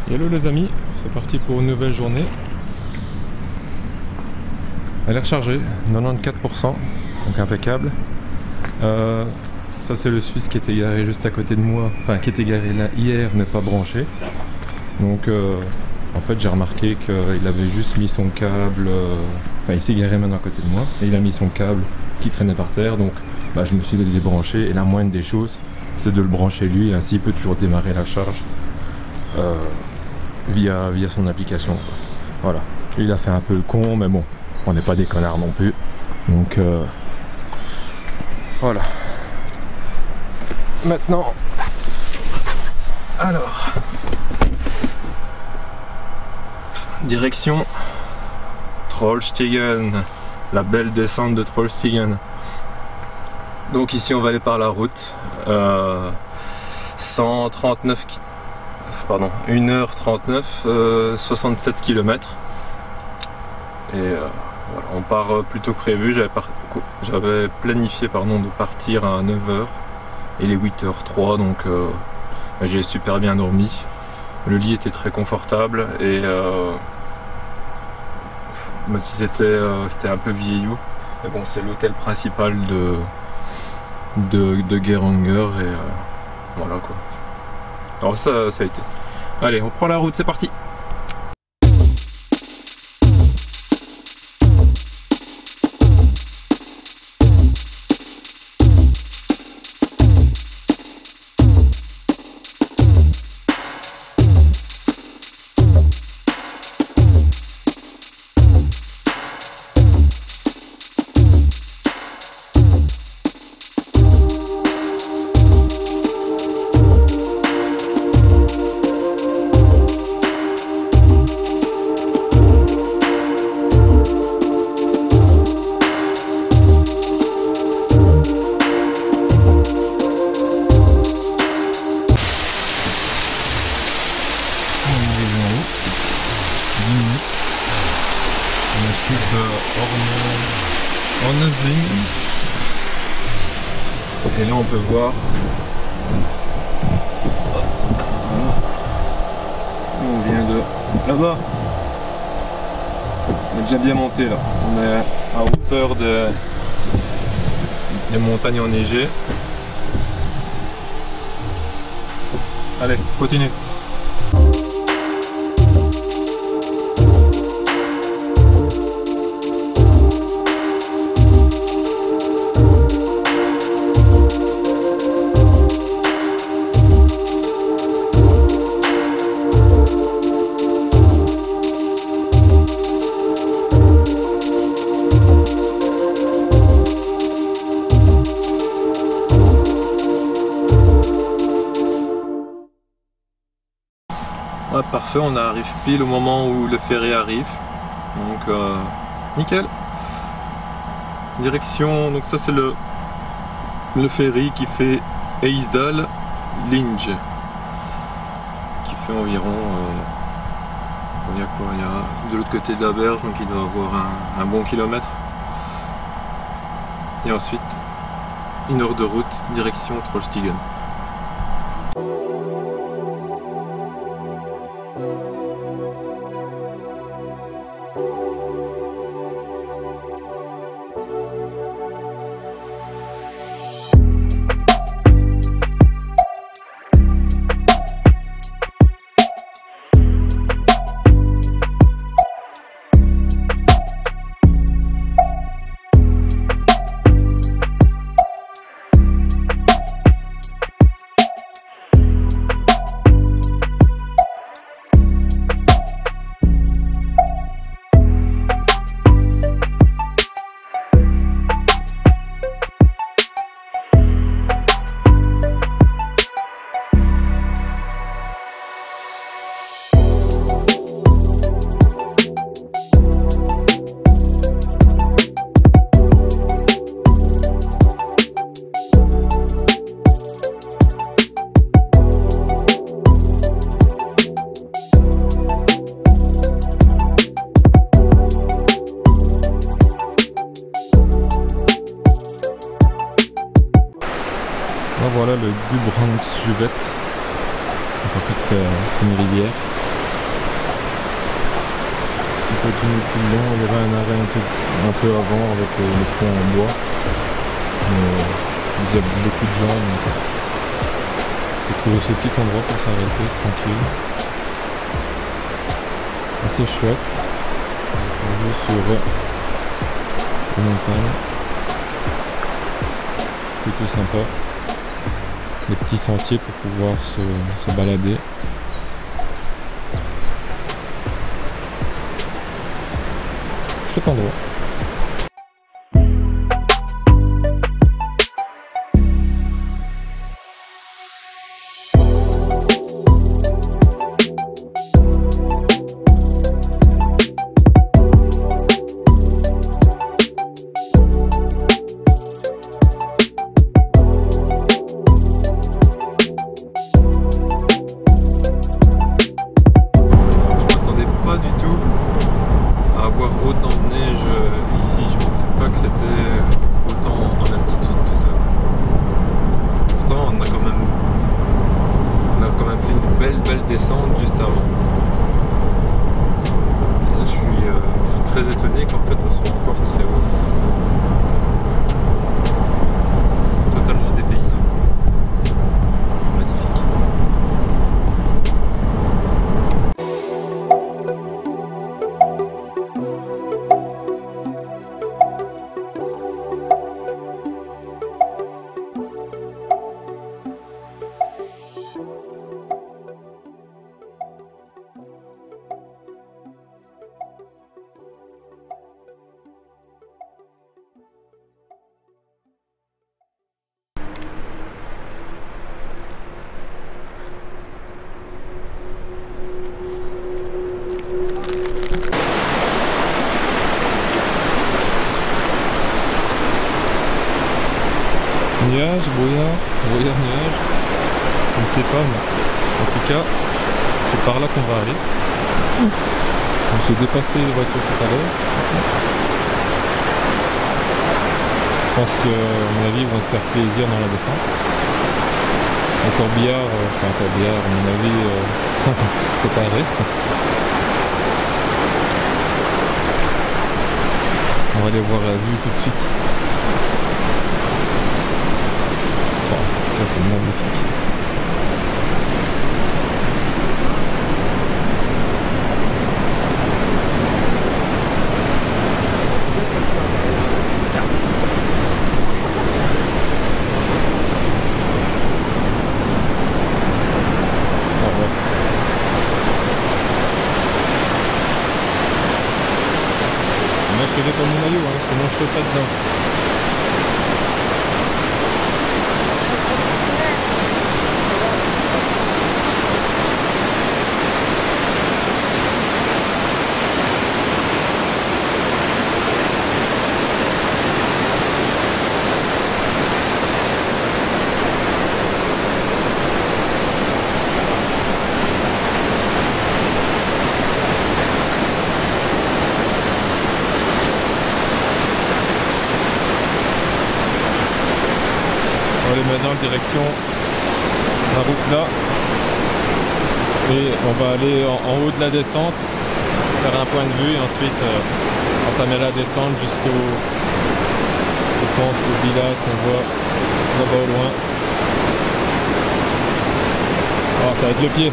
Hello les amis, c'est parti pour une nouvelle journée. Elle est rechargée, 94%, donc impeccable. Ça c'est le Suisse qui était garé juste à côté de moi, enfin qui était garé là hier mais pas branché. Donc en fait j'ai remarqué qu'il avait juste mis son câble, enfin il s'est garé maintenant à côté de moi et il a mis son câble qui traînait par terre, donc je me suis débranché et la moindre des choses c'est de le brancher lui, ainsi il peut toujours démarrer la charge via son application. Voilà, il a fait un peu le con mais bon, on n'est pas des connards non plus, donc voilà. Maintenant, alors, direction Trollstigen, la belle descente de Trollstigen. Donc ici on va aller par la route, 1h39, 67 km. Et voilà, on part plus tôt que prévu. J'avais planifié de partir à 9h. Il est 8h03, donc j'ai super bien dormi. Le lit était très confortable et même si c'était un peu vieillot, mais bon, c'est l'hôtel principal de Geiranger et voilà quoi. Alors ça a été. Allez, on prend la route, c'est parti. Et là on peut voir, on vient de là-bas, on est déjà bien monté là, on est à hauteur des montagnes enneigées. Allez, continue. Ouais, parfait, on arrive pile au moment où le ferry arrive, donc nickel. Direction, donc ça c'est le ferry qui fait Eisdal-Linge, qui fait environ, il y a quoi, il y a de l'autre côté de la berge, donc il doit avoir un bon kilomètre. Et ensuite, 1 heure de route, direction Trollstigen. Voilà le Gudbrandsdjuvet. En fait c'est une rivière continue tout le long. Il y avait un arrêt un peu avant avec le pont en bois. Mais il y a beaucoup de gens, donc j'ai trouvé ce petit endroit pour s'arrêter tranquille. Assez chouette. On est sur une montagne. Plutôt sympa. Des petits sentiers pour pouvoir se balader. Chouette endroit. Autant de neige ici, je pensais pas que c'était autant en altitude que ça. Pourtant on a quand même fait une belle descente juste avant. Et là, je suis très étonné qu'en fait on soit encore très haut. Totalement dépaysant. Magnifique. Nuage, brouillard, nuage, je ne sais pas, mais en tout cas, c'est par là qu'on va aller. J'ai dépassé les voitures tout à l'heure. Je pense que, à mon avis, ils vont se faire plaisir dans la descente. Un corbillard, c'est un corbillard, à mon avis, c'est pareil. On va aller voir la vue tout de suite. Ça c'est magnifique. Moi je faisais comme mon maillot, parce que moi je fais pas dedans. On va aller maintenant en direction la route là et on va aller en haut de la descente, faire un point de vue et ensuite entamer la descente jusqu'au village qu'on voit là-bas au loin. Oh, ça va être le pied.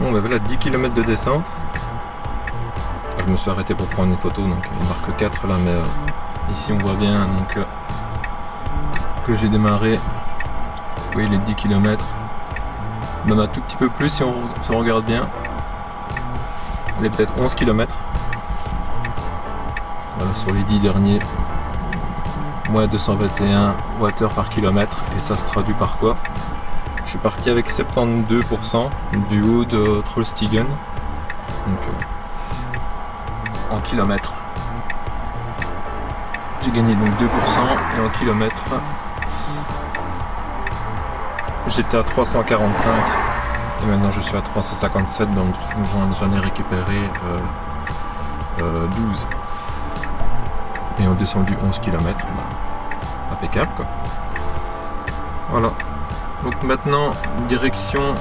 Bon, ben voilà 10 km de descente. Je me suis arrêté pour prendre une photo, donc il marque 4 là, mais Ici on voit bien donc, que j'ai démarré, vous voyez les 10 km, même un tout petit peu plus si on regarde bien. Elle est peut-être 11 km. Voilà, sur les 10 derniers, moins 221 Wh par kilomètre. Et ça se traduit par quoi? Je suis parti avec 72% du haut de Trollstigen, donc en kilomètres. J'ai gagné donc 2% et en kilomètres, j'étais à 345 et maintenant je suis à 357, donc j'en ai récupéré 12. Et on descendu 11 km, bah, impeccable quoi. Voilà. Donc maintenant, direction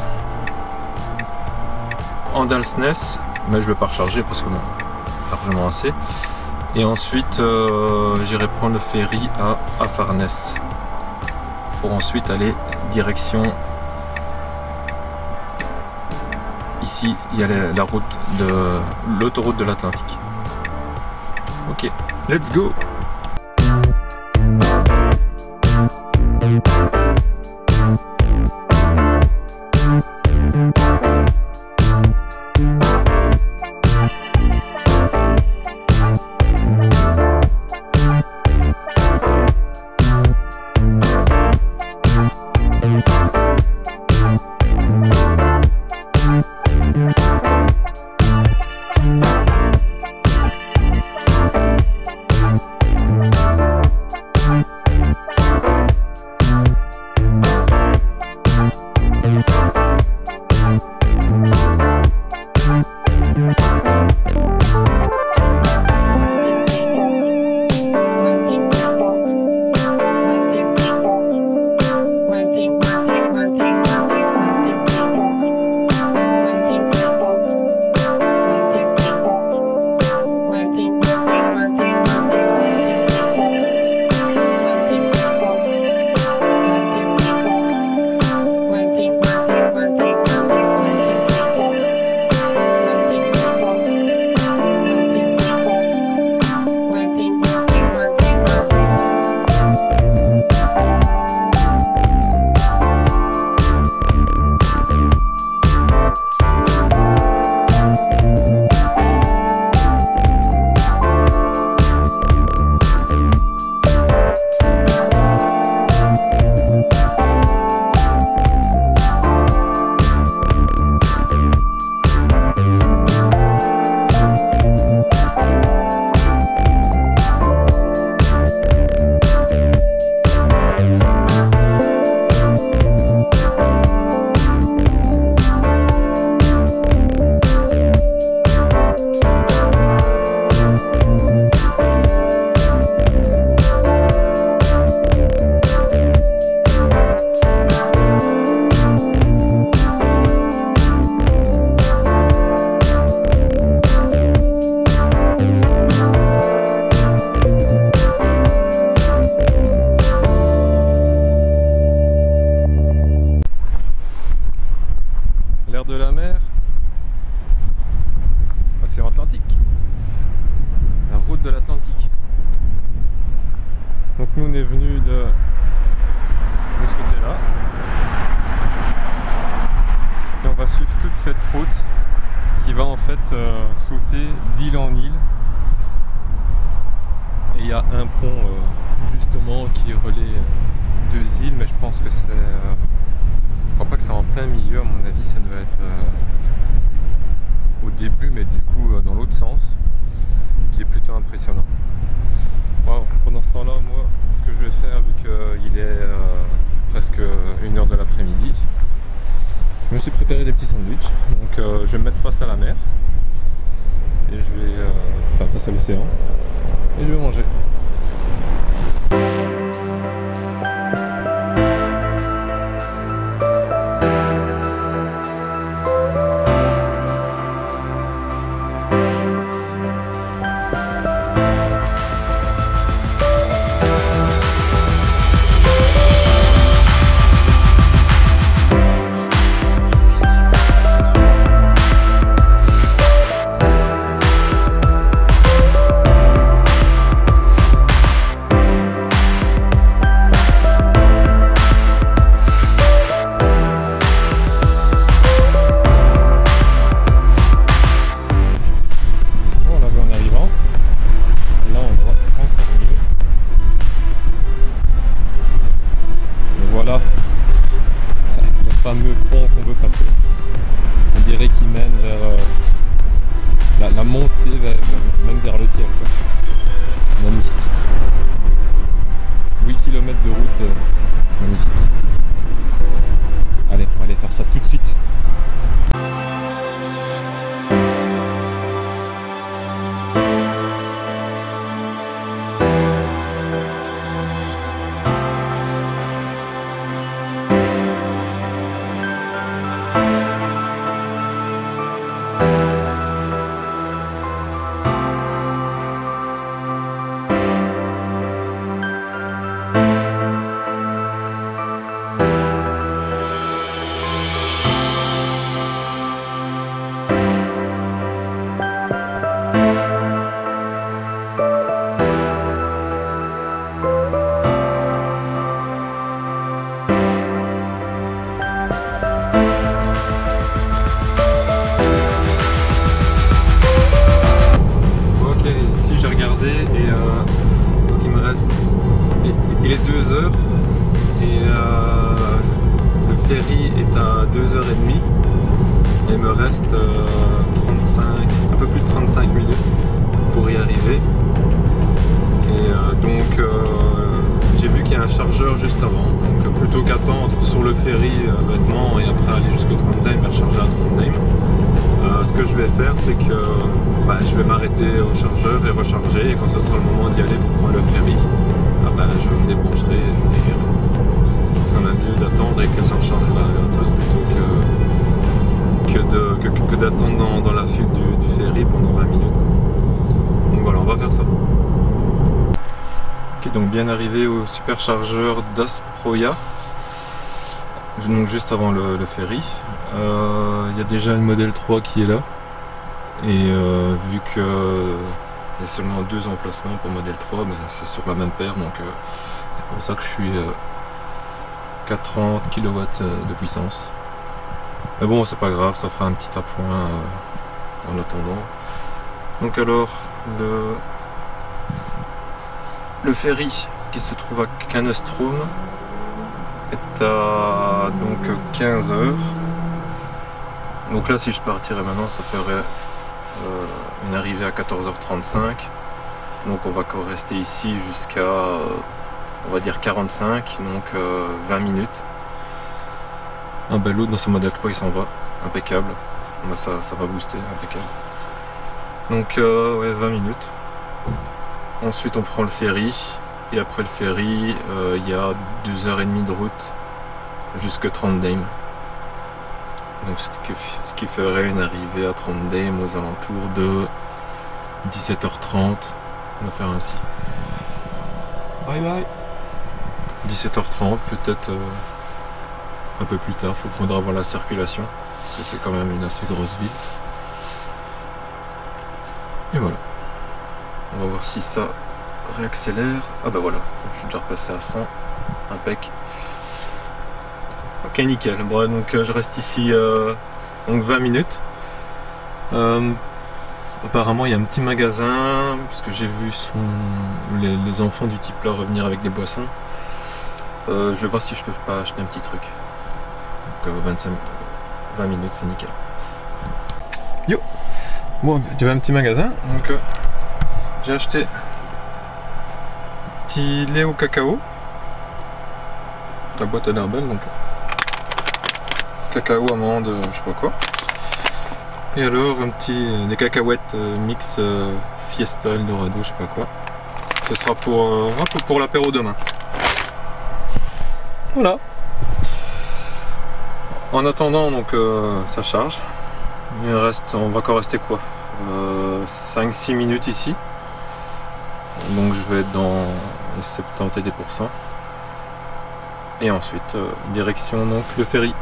Andalsnes, mais je vais pas recharger parce que bon, largement assez. Et ensuite, j'irai prendre le ferry à Farnes pour ensuite aller direction. Ici, il y a la route de l'autoroute de l'Atlantique. Ok, let's go! De la mer, océan Atlantique, la route de l'Atlantique. Donc nous on est venu de ce côté là et on va suivre toute cette route qui va en fait sauter d'île en île, et il y a un pont justement qui relie deux îles, mais je pense que c'est je crois pas que c'est en plein milieu, à mon avis ça doit être au début, mais du coup dans l'autre sens, qui est plutôt impressionnant. Wow. Pendant ce temps-là, moi, ce que je vais faire, vu qu'il est presque 1h de l'après-midi, je me suis préparé des petits sandwichs, donc je vais me mettre face à la mer, et je vais face à l'océan, et je vais manger. la montée même vers le ciel, quoi. Magnifique. 8 km de route, magnifique. Allez, on va aller faire ça tout de suite. Il est 2h et le ferry est à 2h30 et il me reste un peu plus de 35 minutes pour y arriver. Et donc j'ai vu qu'il y a un chargeur juste avant, donc plutôt qu'attendre sur le ferry bêtement et après aller jusqu'au Trondheim et recharger à Trondheim, ce que je vais faire, c'est que je vais m'arrêter au chargeur et recharger, et quand ce sera le moment d'y aller pour prendre le ferry, je me débrancherai et ça m'a mieux d'attendre et que ça recharge la gratos plutôt que d'attendre dans la file du ferry pendant 20 minutes. Donc voilà, on va faire ça. Ok, donc bien arrivé au superchargeur d'Asproia, donc juste avant le ferry. Il y a déjà le modèle 3 qui est là, et vu que il y a seulement 2 emplacements pour modèle 3, mais c'est sur la même paire, donc c'est pour ça que je suis qu'à 30 kW de puissance. Mais bon, c'est pas grave, ça fera un petit appoint en attendant. Donc alors, le ferry qui se trouve à Canestrom est à donc 15 h. Donc là, si je partirais maintenant, ça ferait une arrivée à 14h35. Donc on va rester ici jusqu'à on va dire 45, donc 20 minutes. Ah ben l'autre dans ce modèle 3 il s'en va, impeccable. Ben, ça va booster, impeccable. Donc ouais, 20 minutes. Ensuite on prend le ferry, et après le ferry il y a 2h30 de route jusque Trondheim. Donc ce qui ferait une arrivée à Trondheim aux alentours de 17h30. On va faire ainsi. Bye bye. 17h30, peut-être un peu plus tard. Il faudra voir la circulation, parce que c'est quand même une assez grosse ville. Et voilà. On va voir si ça réaccélère. Ah bah voilà, je suis déjà repassé à 100. Impec. Ok, nickel. Bon, donc je reste ici donc 20 minutes. Apparemment, il y a un petit magasin, parce que j'ai vu les enfants du type là revenir avec des boissons. Je vais voir si je peux pas acheter un petit truc. Donc 20 minutes, c'est nickel. Yo. Bon, il y avait un petit magasin, donc j'ai acheté un petit lait au cacao. La boîte a l'air belle, donc cacao, amande, je sais pas quoi. Et alors des cacahuètes mix Fiesta, Eldorado, je sais pas quoi. Ce sera pour l'apéro demain. Voilà. En attendant, donc ça charge. On va encore rester quoi 5-6 minutes ici. Donc je vais être dans les 70 et des %. Et ensuite direction donc le ferry.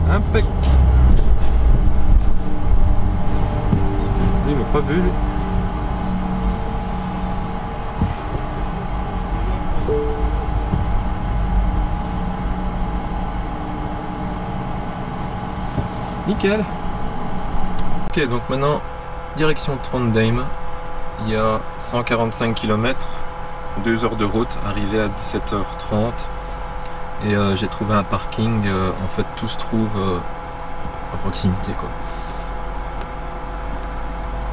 Impec. Il m'a pas vu lui. Nickel. Ok, donc maintenant direction Trondheim. il y a 145 km, 2 heures de route, arrivé à 17h30. Et j'ai trouvé un parking, en fait tout se trouve à proximité quoi.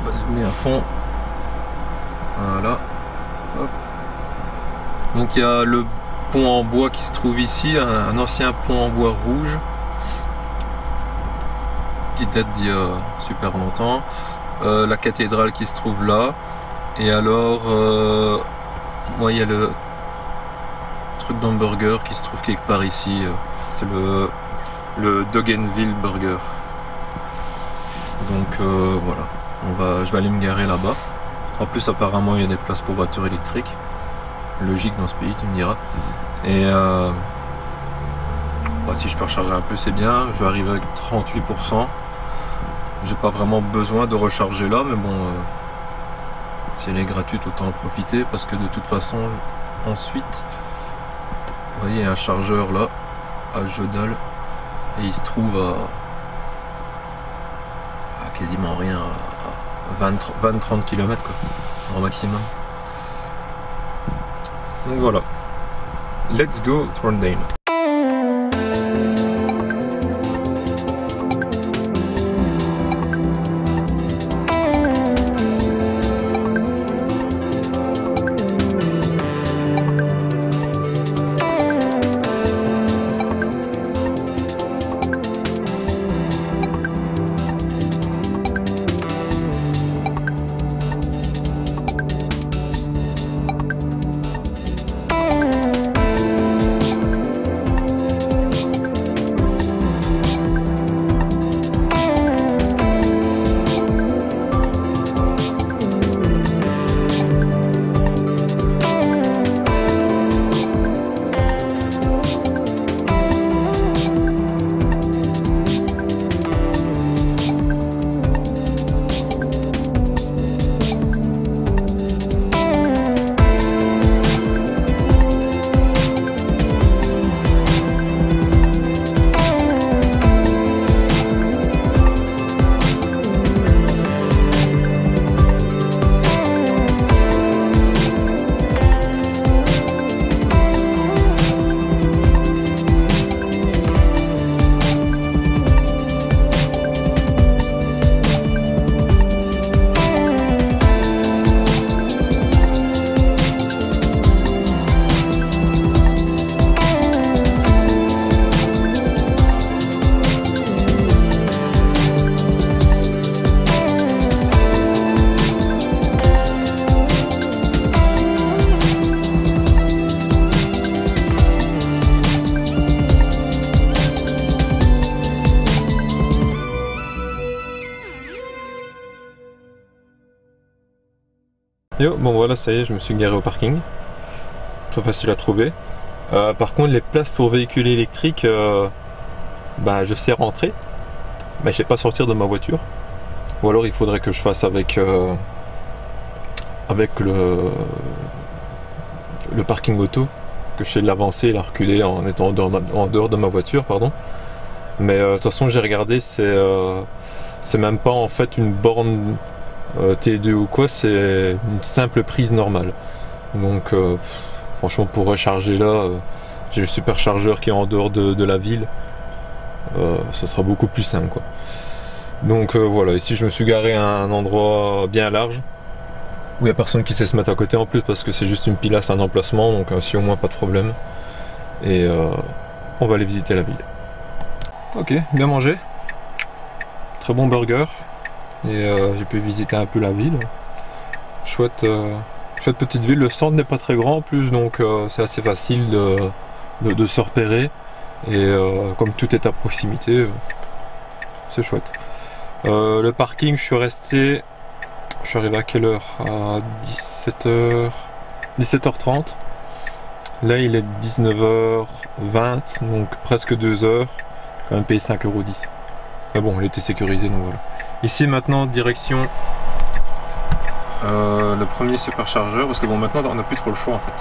On va zoomer à fond. Voilà. Hop. Donc il y a le pont en bois qui se trouve ici, un ancien pont en bois rouge qui date d'il y a super longtemps. La cathédrale qui se trouve là. Et alors, moi il y a le truc d'hamburger qui se trouve quelque part ici. C'est le Doggenville Burger. Donc voilà, je vais aller me garer là-bas. En plus apparemment il y a des places pour voitures électriques. Logique dans ce pays, tu me diras. Et si je peux recharger un peu c'est bien. Je vais arriver avec 38%. J'ai pas vraiment besoin de recharger là, mais bon, si elle est gratuite autant en profiter parce que de toute façon ensuite, vous voyez, il y a un chargeur là à Jodal et il se trouve à quasiment rien, à 20-30 km quoi, au maximum. Donc voilà, let's go Trondheim. Yo, bon voilà, ça y est, je me suis garé au parking. Très facile à trouver. Par contre, les places pour véhicules électriques, je sais rentrer, mais je sais pas sortir de ma voiture. Ou alors il faudrait que je fasse avec le parking auto, que je sais l'avancer et la reculer en étant en dehors de ma voiture, pardon. Mais de toute façon, j'ai regardé, c'est même pas en fait une borne T2 ou quoi, c'est une simple prise normale. Donc franchement, pour recharger là, j'ai le superchargeur qui est en dehors de la ville, ça sera beaucoup plus simple quoi. Donc voilà, ici je me suis garé à un endroit bien large où il n'y a personne qui sait se mettre à côté en plus, parce que c'est juste une pilasse, un emplacement, donc si au moins pas de problème. Et on va aller visiter la ville. Ok, bien mangé, très bon burger. Et j'ai pu visiter un peu la ville. Chouette petite ville. Le centre n'est pas très grand en plus, donc c'est assez facile de se repérer. Et comme tout est à proximité, c'est chouette. Le parking, je suis arrivé à quelle heure? À 17h30. Là il est 19h20, donc presque 2 heures. Quand même payé 5,10 €. Mais bon, il était sécurisé, donc voilà. Ici maintenant, direction le premier superchargeur, parce que bon, maintenant on n'a plus trop le choix en fait.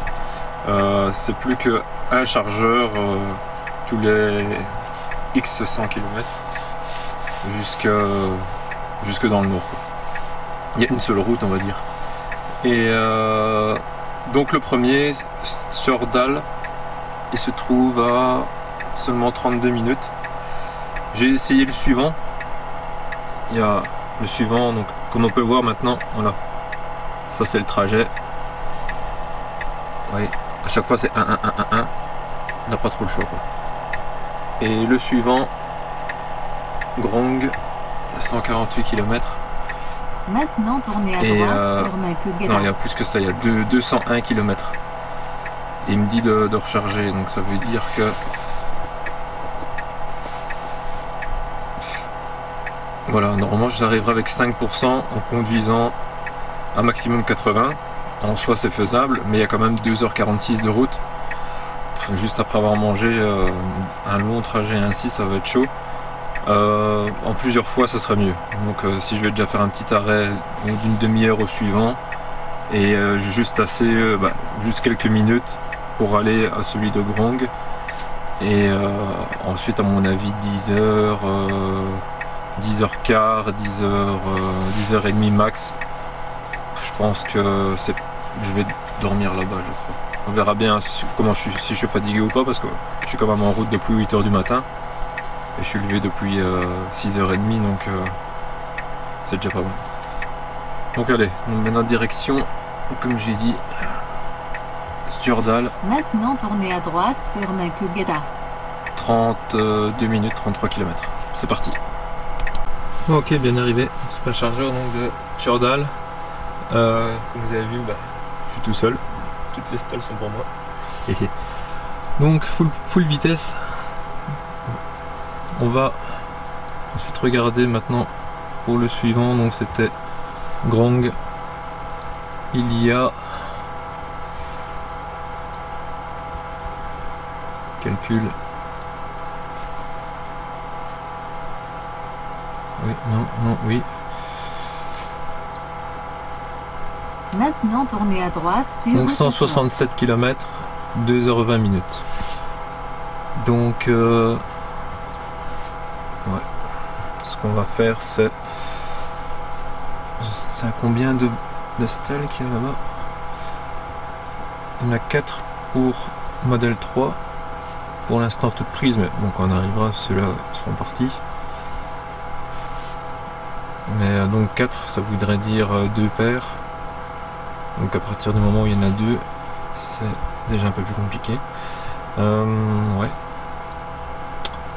C'est plus qu'un chargeur tous les X 100 km jusque dans le nord quoi. Il y a une seule route, on va dire. Et donc le premier, Stjørdal, il se trouve à seulement 32 minutes. J'ai essayé le suivant. Il y a le suivant, donc comme on peut voir maintenant, voilà. Ça c'est le trajet. Oui, à chaque fois c'est 1, 1, 1, 1, 1. On n'a pas trop le choix, quoi. Et le suivant, Grong, 148 km. Maintenant tournez à droite sur Makugeda. Non, il y a plus que ça, il y a 201 km. Et il me dit de recharger, donc ça veut dire que... Voilà, normalement j'arriverai avec 5% en conduisant un maximum 80. En soi c'est faisable, mais il y a quand même 2h46 de route. Juste après avoir mangé un long trajet ainsi, ça va être chaud. En plusieurs fois ça serait mieux. Donc si je vais déjà faire un petit arrêt d'une demi-heure au suivant et juste quelques minutes pour aller à celui de Grong, et ensuite à mon avis 10h, 10h15, 10h30 max. Je pense que je vais dormir là-bas, je crois. On verra bien comment si je suis fatigué ou pas, parce que je suis quand même en route depuis 8h du matin. Et je suis levé depuis 6h30, donc c'est déjà pas mal. Donc allez, maintenant direction, comme j'ai dit, Stjørdal. Maintenant tournez à droite sur Makugeda. 32 minutes, 33 km. C'est parti. Ok, bien arrivé. Superchargeur donc de Stjørdal. Comme vous avez vu, je suis tout seul. Toutes les stalles sont pour moi. Donc full vitesse. On va ensuite regarder maintenant pour le suivant. Donc c'était Grong. Il y a calcul. Oui, non, oui. Maintenant tournez à droite sur... Donc 167 km, 2h20 minutes. Donc ouais. Ce qu'on va faire c'est... C'est à combien de stalls qu'il y a là-bas? Il y en a 4 pour modèle 3. Pour l'instant toutes prises, mais bon, quand on arrivera, ceux-là seront partis. Mais donc 4, ça voudrait dire 2 paires. Donc à partir du moment où il y en a 2, c'est déjà un peu plus compliqué. Ouais.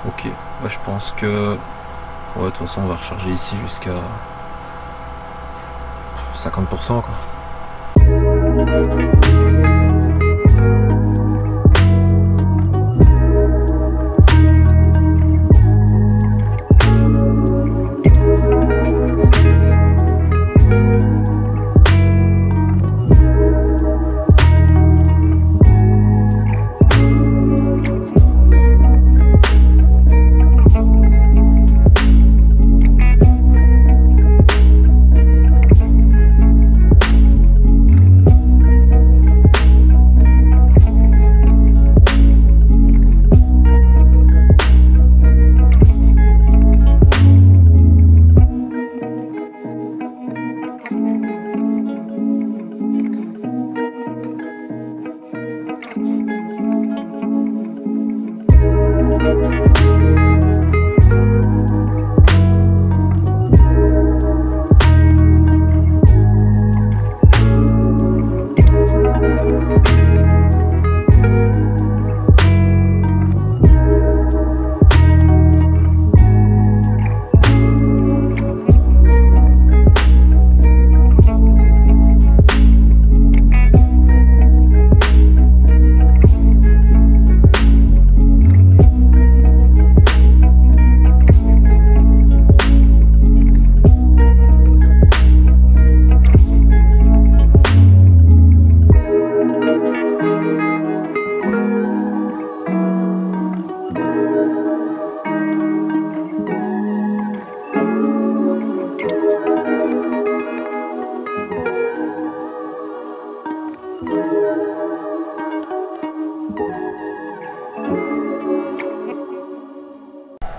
Ok, je pense que... Ouais, de toute façon on va recharger ici jusqu'à 50% quoi.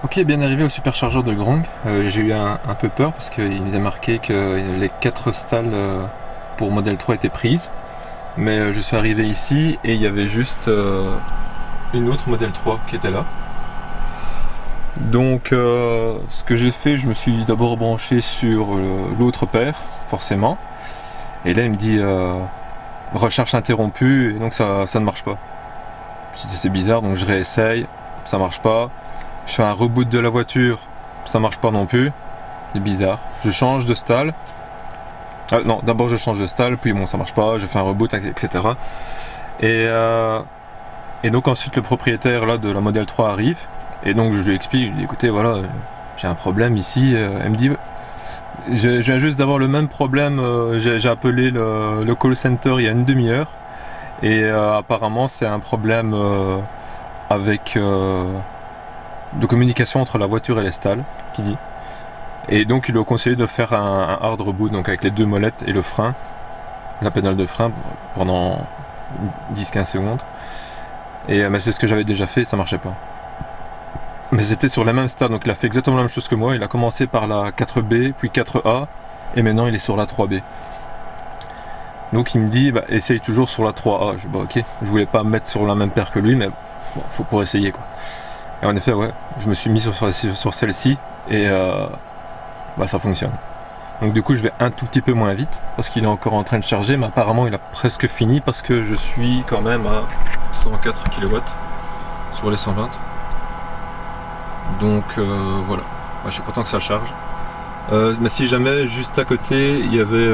Ok, bien arrivé au superchargeur de Grong. J'ai eu un peu peur parce qu'il nous a marqué que les 4 stalls pour Model 3 était prise. Mais je suis arrivé ici et il y avait juste une autre Model 3 qui était là. Donc ce que j'ai fait, je me suis d'abord branché sur l'autre paire, forcément. Et là il me dit recherche interrompue, et donc ça ne marche pas. C'est bizarre, donc je réessaye, ça marche pas. Je fais un reboot de la voiture, ça marche pas non plus. C'est bizarre. Je change de stall. Non, d'abord je change de stall, puis bon ça marche pas, je fais un reboot, etc. Et donc ensuite le propriétaire là de la Model 3 arrive, et donc je lui explique, je lui dis écoutez voilà, j'ai un problème ici. Elle me dit je viens juste d'avoir le même problème, j'ai appelé le call center il y a une demi-heure, et apparemment c'est un problème avec de communication entre la voiture et les stalls, qui dit. Et donc il lui a conseillé de faire un hard reboot, donc avec les deux molettes et le frein, la pédale de frein pendant 10-15 secondes. Et mais c'est ce que j'avais déjà fait, ça marchait pas. Mais c'était sur la même stade, donc il a fait exactement la même chose que moi. Il a commencé par la 4B, puis 4A, et maintenant il est sur la 3B. Donc il me dit, bah, essaye toujours sur la 3A. Je dis, bah ok, je voulais pas me mettre sur la même paire que lui, mais bon, faut pour essayer quoi. Et en effet, ouais, je me suis mis sur celle-ci, et bah, ça fonctionne. Donc du coup je vais un tout petit peu moins vite parce qu'il est encore en train de charger, mais apparemment il a presque fini parce que je suis quand même à 104 kW sur les 120. Donc voilà, je suis content que ça charge. Mais si jamais juste à côté il y avait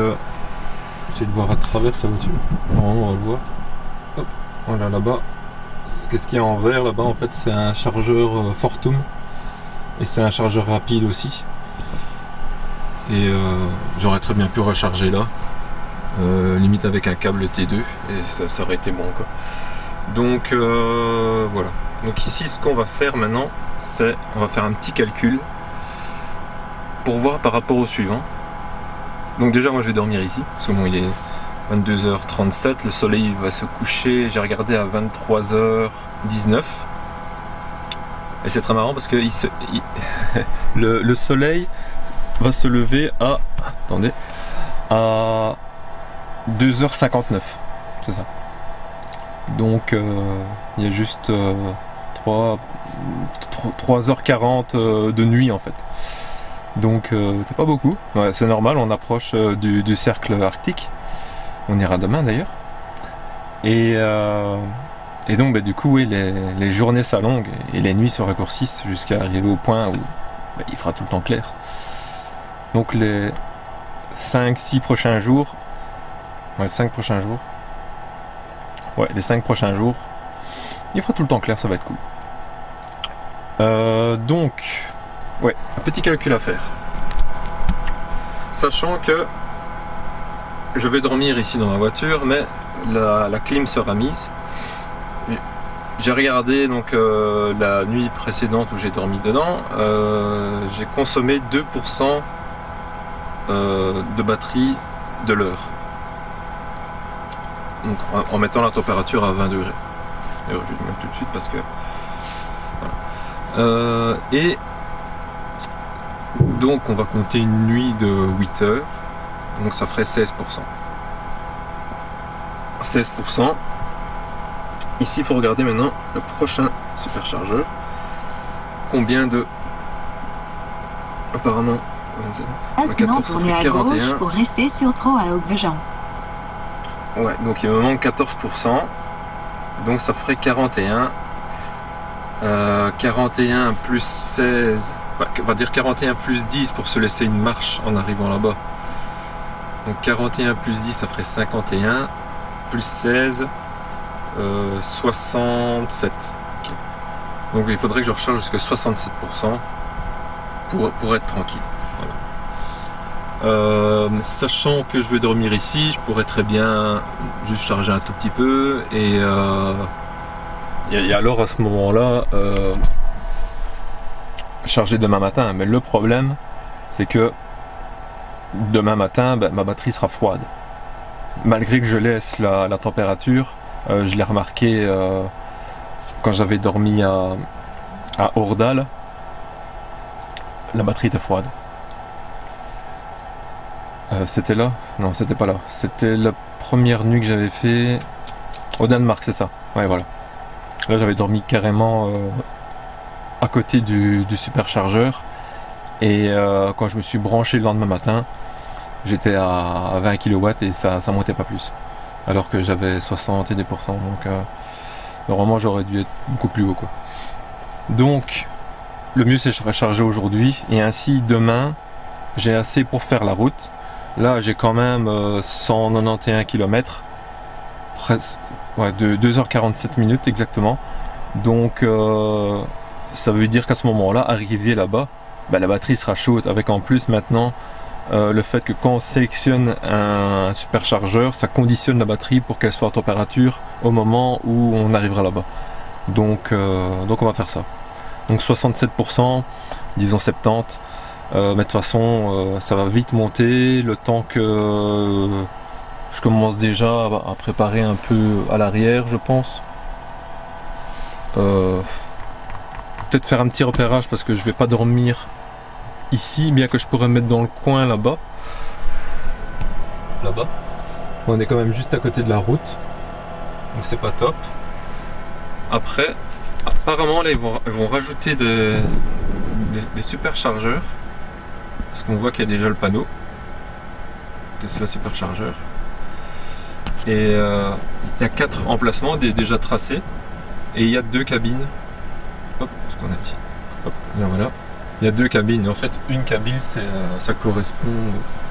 j'essaie de voir à travers sa voiture, normalement on va le voir. Hop, voilà là-bas. Qu'est-ce qu'il y a en vert là-bas? En fait c'est un chargeur Fortum, et c'est un chargeur rapide aussi. Et j'aurais très bien pu recharger là, limite avec un câble T2, et ça aurait été bon quoi. Donc voilà. Donc ici ce qu'on va faire maintenant, c'est on va faire un petit calcul pour voir par rapport au suivant. Donc déjà moi je vais dormir ici, parce que bon il est 22h37, le soleil va se coucher, j'ai regardé à 23h19. Et c'est très marrant parce que le soleil va se lever à, attendez, à 2h59, c'est ça. Donc il y a juste 3h40 de nuit en fait. Donc c'est pas beaucoup, ouais, c'est normal, on approche du cercle arctique. On ira demain d'ailleurs. Et donc bah, du coup oui, les journées s'allongent et les nuits se raccourcissent jusqu'à arriver au point où bah, il fera tout le temps clair. Donc les 5-6 prochains jours, ouais 5 prochains jours, ouais les 5 prochains jours, il fera tout le temps clair, ça va être cool. Donc, ouais, un petit calcul à faire. Sachant que je vais dormir ici dans ma voiture, mais la clim sera mise. J'ai regardé donc la nuit précédente où j'ai dormi dedans, j'ai consommé 2% de batterie de l'heure. Donc en mettant la température à 20 degrés. Et je vais le mettre tout de suite parce que voilà. Et donc on va compter une nuit de 8 heures. Donc ça ferait 16%. 16%. Ici il faut regarder maintenant le prochain superchargeur. Combien de... Apparemment 14, ça fait 41. Pour rester sur trop à Haute-Vejan. Ouais, donc il me manque 14%. Donc ça ferait 41. 41 plus 16. On va dire 41 plus 10 pour se laisser une marche en arrivant là-bas. Donc 41 plus 10 ça ferait 51. Plus 16. 67. Okay. Donc il faudrait que je recharge jusqu'à 67% pour être tranquille. Voilà. Sachant que je vais dormir ici, je pourrais très bien juste charger un tout petit peu et alors à ce moment-là charger demain matin. Mais le problème c'est que demain matin ma batterie sera froide. Malgré que je laisse la température, je l'ai remarqué quand j'avais dormi à Ordal, la batterie était froide. C'était là? Non, c'était pas là. C'était la première nuit que j'avais fait au Danemark, c'est ça. Ouais, voilà. Là, j'avais dormi carrément à côté du superchargeur. Et quand je me suis branché le lendemain matin, j'étais à 20 kW et ça montait pas plus. Alors que j'avais 60 et des pourcents. Donc, normalement, j'aurais dû être beaucoup plus haut, quoi. Donc, le mieux, c'est de recharger aujourd'hui. Et ainsi, demain, j'ai assez pour faire la route. Là, j'ai quand même 191 km, presque, ouais, de 2h47 minutes exactement. Donc, ça veut dire qu'à ce moment-là, arriver là-bas, la batterie sera chaude. Avec en plus maintenant le fait que quand on sélectionne un superchargeur, ça conditionne la batterie pour qu'elle soit à température au moment où on arrivera là-bas. Donc on va faire ça. Donc 67%, disons 70%. Mais de toute façon, ça va vite monter, le temps que je commence déjà à préparer un peu à l'arrière, je pense. Peut-être faire un petit repérage parce que je vais pas dormir ici, bien que je pourrais me mettre dans le coin là-bas. Là-bas. On est quand même juste à côté de la route, donc c'est pas top. Après, apparemment là ils vont rajouter des superchargeurs. Parce qu'on voit qu'il y a déjà le panneau Tesla superchargeur et il y a 4 emplacements déjà tracés et il y a 2 cabines. Hop, ce qu'on a dit. Hop, là voilà. Il y a 2 cabines. En fait, une cabine, ça correspond,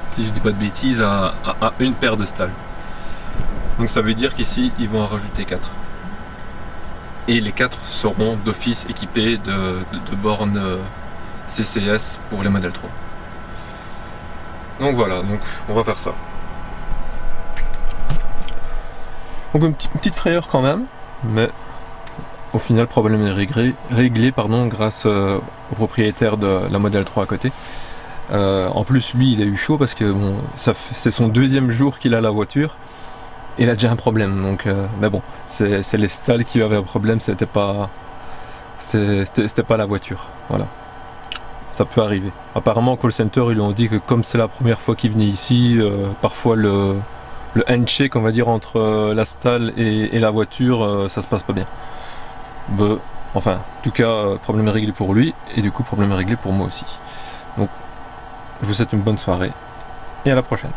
si je dis pas de bêtises, à une paire de stalles. Donc ça veut dire qu'ici, ils vont en rajouter 4. Et les 4 seront d'office équipés de bornes CCS pour les modèles 3. Donc voilà, donc on va faire ça. Donc une petite frayeur quand même, mais au final le problème est réglé grâce au propriétaire de la Model 3 à côté. En plus lui il a eu chaud parce que bon, c'est son 2e jour qu'il a la voiture. Et il a déjà un problème, donc mais bon, c'est les stalls qui avaient un problème, c'était pas la voiture, voilà. Ça peut arriver. Apparemment au call center ils lui ont dit que comme c'est la première fois qu'il venait ici, parfois le handshake on va dire entre la stall et la voiture, ça se passe pas bien. Enfin, en tout cas, problème réglé pour lui et du coup problème réglé pour moi aussi. Donc je vous souhaite une bonne soirée et à la prochaine.